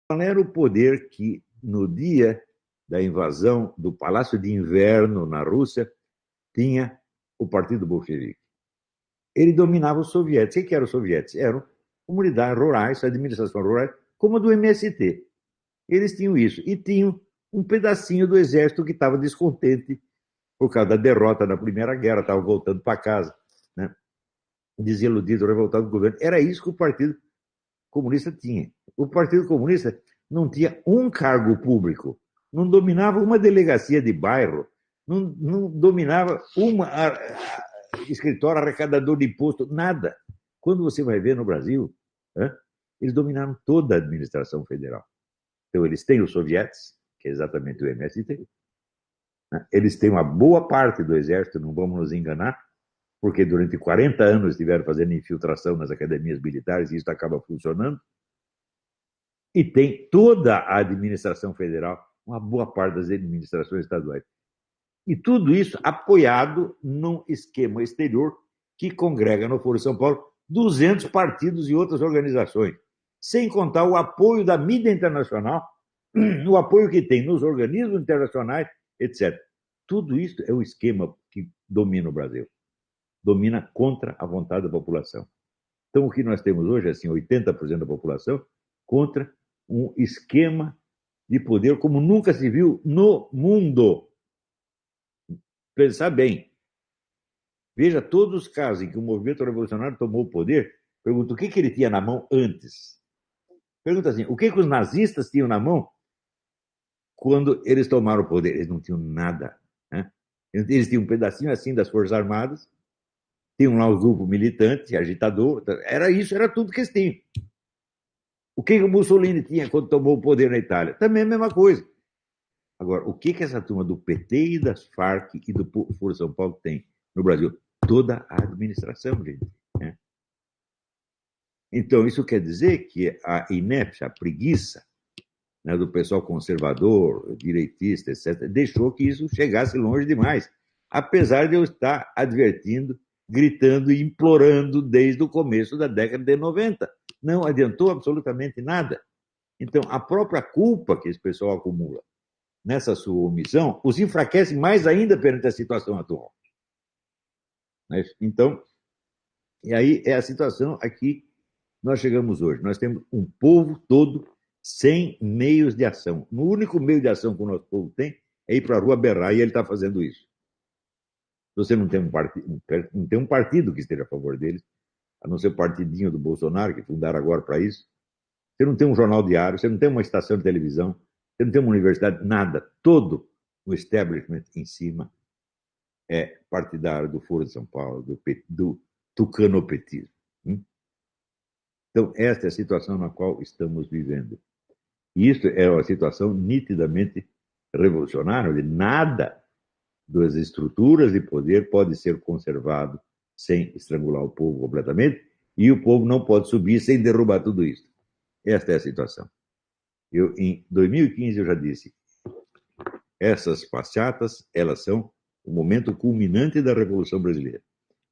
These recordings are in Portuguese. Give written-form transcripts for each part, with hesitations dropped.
Qual era o poder que, no dia da invasão do Palácio de Inverno na Rússia, tinha o Partido Bolchevique? Ele dominava os sovietes. O que eram os sovietes? Eram comunidades rurais, administrações rurais, como a do MST. Eles tinham isso. E tinham um pedacinho do exército que estava descontente por causa da derrota na Primeira Guerra, estava voltando para casa, né? Desiludido, revoltado do governo. Era isso que o Partido Comunista tinha. O Partido Comunista não tinha um cargo público, não dominava uma delegacia de bairro, não dominava uma escritório arrecadador de imposto, nada. Quando você vai ver no Brasil, eles dominaram toda a administração federal. Então, eles têm os sovietes, que é exatamente o MST, eles têm uma boa parte do exército, não vamos nos enganar, porque durante 40 anos estiveram fazendo infiltração nas academias militares e isso acaba funcionando. E tem toda a administração federal, uma boa parte das administrações estaduais. E tudo isso apoiado num esquema exterior que congrega no Foro de São Paulo 200 partidos e outras organizações, sem contar o apoio da mídia internacional, o apoio que tem nos organismos internacionais, etc. Tudo isso é o esquema que domina o Brasil. Domina contra a vontade da população. Então, o que nós temos hoje é assim, 80% da população contra um esquema de poder como nunca se viu no mundo. Pensar bem. Veja todos os casos em que o movimento revolucionário tomou o poder, pergunta o que ele tinha na mão antes. Pergunta assim, o que os nazistas tinham na mão quando eles tomaram o poder? Eles não tinham nada. Né? Eles tinham um pedacinho assim das Forças Armadas, tinham lá os grupos militantes, agitador, era isso, era tudo que eles tinham. O que o Mussolini tinha quando tomou o poder na Itália? Também a mesma coisa. Agora, o que essa turma do PT e das Farc e do Foro São Paulo tem no Brasil? Toda a administração, gente. Né? Então, isso quer dizer que a inépcia, a preguiça, né, do pessoal conservador, direitista, etc., deixou que isso chegasse longe demais. Apesar de eu estar advertindo, gritando e implorando desde o começo da década de 90. Não adiantou absolutamente nada. Então, a própria culpa que esse pessoal acumula nessa sua omissão os enfraquece mais ainda perante a situação atual. Então, e aí é a situação aqui nós chegamos hoje. Nós temos um povo todo sem meios de ação. O único meio de ação que o nosso povo tem é ir para a rua berrar, e ele está fazendo isso. Você não tem um partido que esteja a favor deles, a não ser o partidinho do Bolsonaro, que fundaram agora para isso. Você não tem um jornal diário, você não tem uma estação de televisão, você não tem uma universidade, nada. Todo o establishment em cima é partidário do Foro de São Paulo, do tucanopetismo. Então, esta é a situação na qual estamos vivendo. E isso é uma situação nitidamente revolucionária, onde nada das estruturas de poder pode ser conservado sem estrangular o povo completamente, e o povo não pode subir sem derrubar tudo isso. Esta é a situação. Em 2015 eu já disse, essas passeatas, elas são o momento culminante da Revolução Brasileira.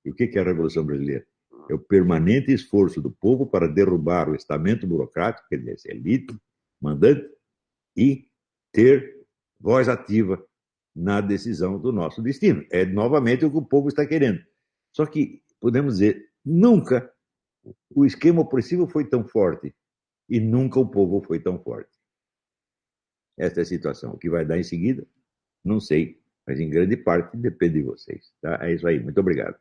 E o que é a Revolução Brasileira? É o permanente esforço do povo para derrubar o estamento burocrático, quer dizer, a elite, mandante, e ter voz ativa na decisão do nosso destino. É novamente o que o povo está querendo. Só que, podemos dizer, nunca o esquema opressivo foi tão forte e nunca o povo foi tão forte. Esta é a situação. O que vai dar em seguida, não sei, mas em grande parte depende de vocês. Tá? É isso aí. Muito obrigado.